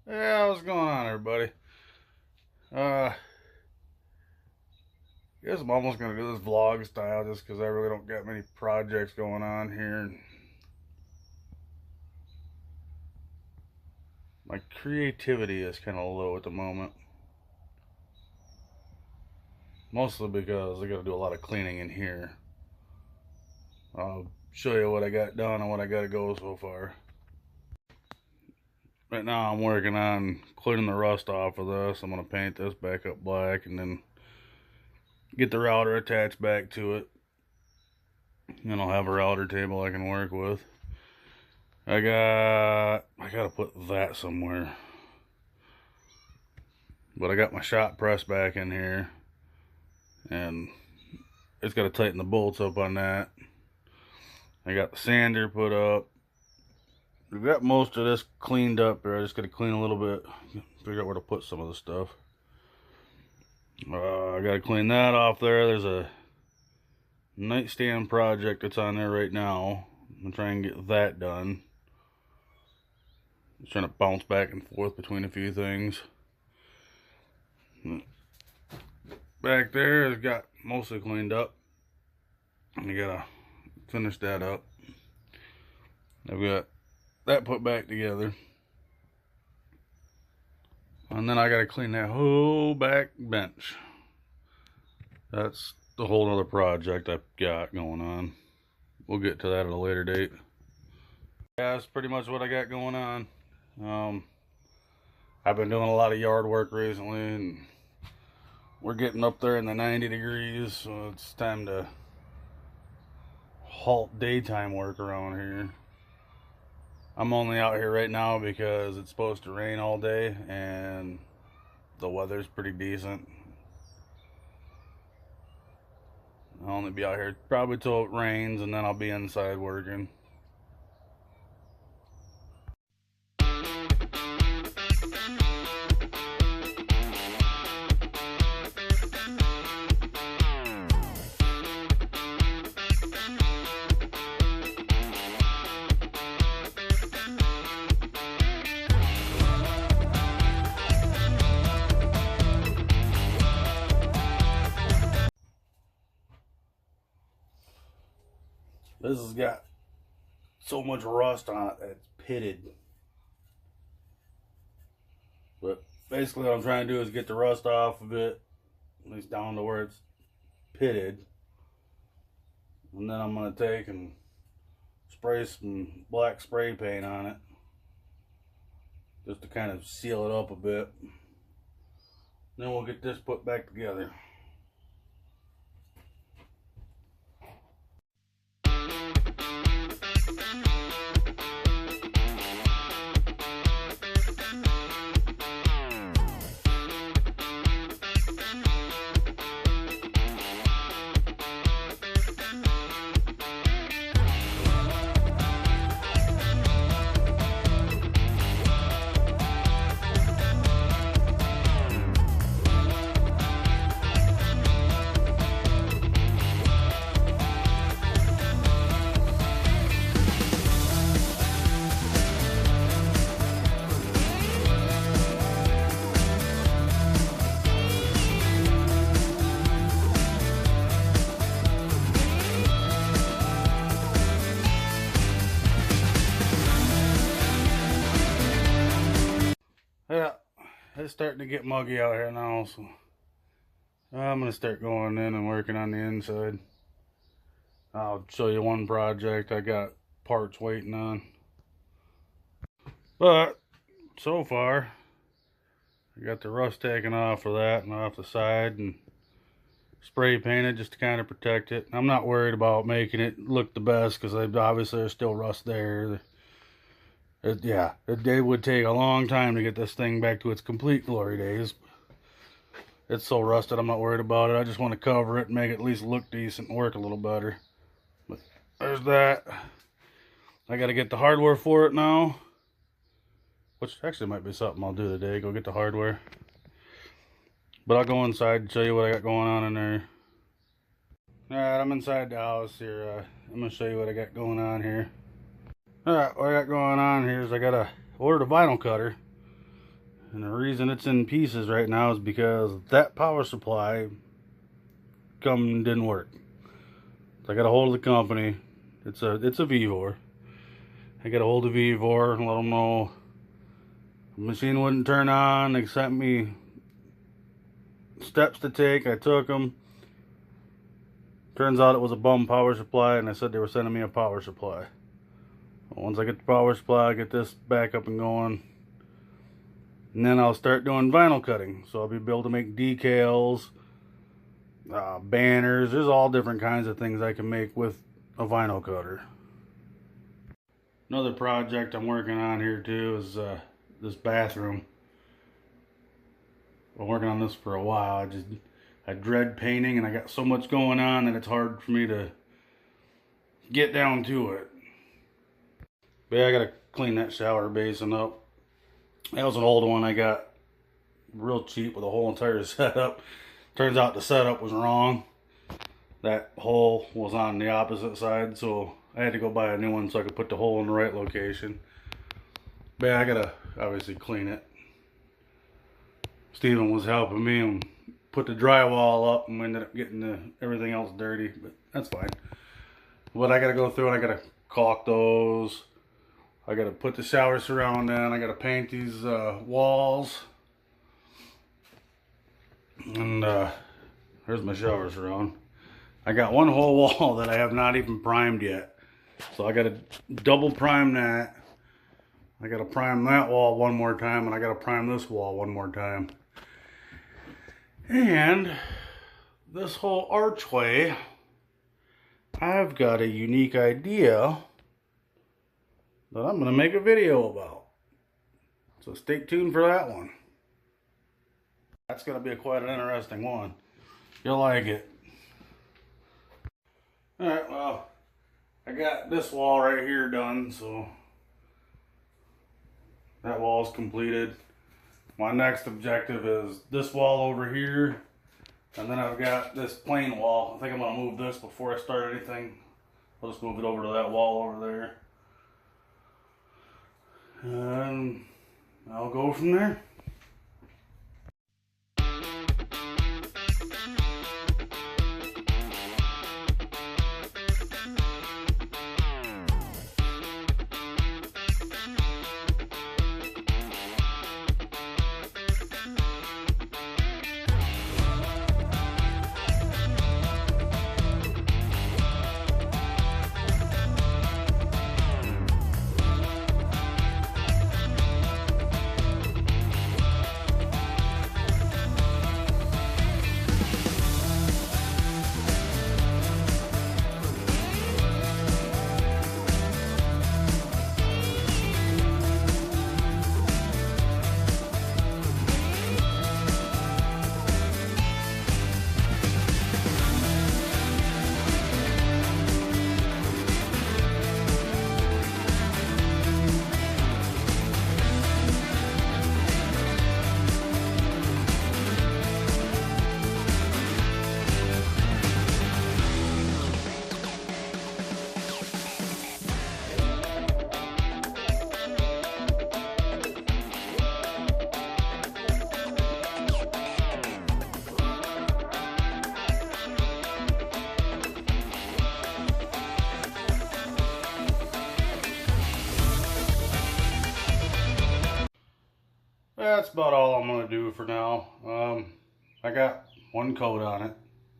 Yeah, what's going on, everybody? Uh, guess I'm almost gonna do this vlog style just because I really don't got many projects going on here. My creativity is kind of low at the moment, mostly because I got to do a lot of cleaning in here. I'll show you what I got done and what I got to go so far. Right now, I'm working on cleaning the rust off of this. I'm gonna paint this back up black and then get the router attached back to it. Then I'll have a router table I can work with. I gotta put that somewhere. But I got my shop press back in here, and it's got to tighten the bolts up on that. I got the sander put up. We've got most of this cleaned up here. I just got to clean a little bit, figure out where to put some of the stuff. I got to clean that off there. There's a nightstand project that's on there right now. I'm gonna try and get that done. Just trying to bounce back and forth between a few things. Back there has got mostly cleaned up. I gotta finish that up. I've got that put back together. And then I gotta clean that whole back bench. That's the whole other project I've got going on. We'll get to that at a later date. Yeah, that's pretty much what I got going on. I've been doing a lot of yard work recently, and we're getting up there in the 90 degrees, so it's time to halt daytime work around here. I'm only out here right now because it's supposed to rain all day and the weather's pretty decent. I'll only be out here probably till it rains, and then I'll be inside working. This has got so much rust on it that it's pitted. But basically what I'm trying to do is get the rust off of it, at least down to where it's pitted. And then I'm going to take and spray some black spray paint on it, just to kind of seal it up a bit. Then we'll get this put back together. Yeah, it's starting to get muggy out here now, so I'm going to start going in and working on the inside. I'll show you one project I got parts waiting on. But so far, I got the rust taken off of that and off the side and spray painted just to kind of protect it. I'm not worried about making it look the best because obviously there's still rust there. It would take a long time to get this thing back to its complete glory days. It's so rusted, I'm not worried about it. I just want to cover it and make it at least look decent and work a little better. But there's that. I got to get the hardware for it now, which actually might be something I'll do today. Go get the hardware. But I'll go inside and show you what I got going on in there. Alright, I'm inside the house here. I'm going to show you what I got going on here. Alright, what I got going on here is I got to order a vinyl cutter. And the reason it's in pieces right now is because that power supply didn't work. So I got a hold of the company. It's a Vevor. I got a hold of Vevor and let them know the machine wouldn't turn on. They sent me steps to take. I took them. Turns out it was a bum power supply, and I said they were sending me a power supply. Once I get the power supply, I get this back up and going, and then I'll start doing vinyl cutting. So I'll be able to make decals, banners. There's all different kinds of things I can make with a vinyl cutter. Another project I'm working on here too is this bathroom. I've been working on this for a while. I dread painting, and I got so much going on that it's hard for me to get down to it. But yeah, I gotta clean that shower basin up. That was an old one I got real cheap with a whole entire setup. Turns out the setup was wrong. That hole was on the opposite side, so I had to go buy a new one so I could put the hole in the right location. But yeah, I gotta obviously clean it. Steven was helping me and put the drywall up, and we ended up getting everything else dirty, but that's fine. But I gotta go through and I gotta caulk those. I gotta put the shower surround in. I gotta paint these walls. And there's my shower surround. I got one whole wall that I have not even primed yet. So I gotta double prime that. I gotta prime that wall one more time, and I gotta prime this wall one more time. And this whole archway, I've got a unique idea that I'm going to make a video about. So stay tuned for that one. That's going to be quite an interesting one. You'll like it. Alright, well, I got this wall right here done, so that wall is completed. My next objective is this wall over here, and then I've got this plain wall. I think I'm going to move this before I start anything. I'll just move it over to that wall over there. And I'll go from there. That's about all I'm going to do for now. I got one coat on it.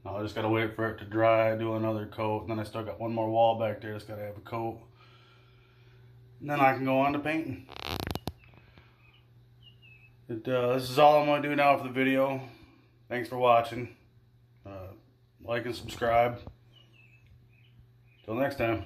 I just got to wait for it to dry, do another coat, and then I still got one more wall back there that's got to have a coat. And then I can go on to painting. This is all I'm going to do now for the video. Thanks for watching. Like and subscribe. Till next time.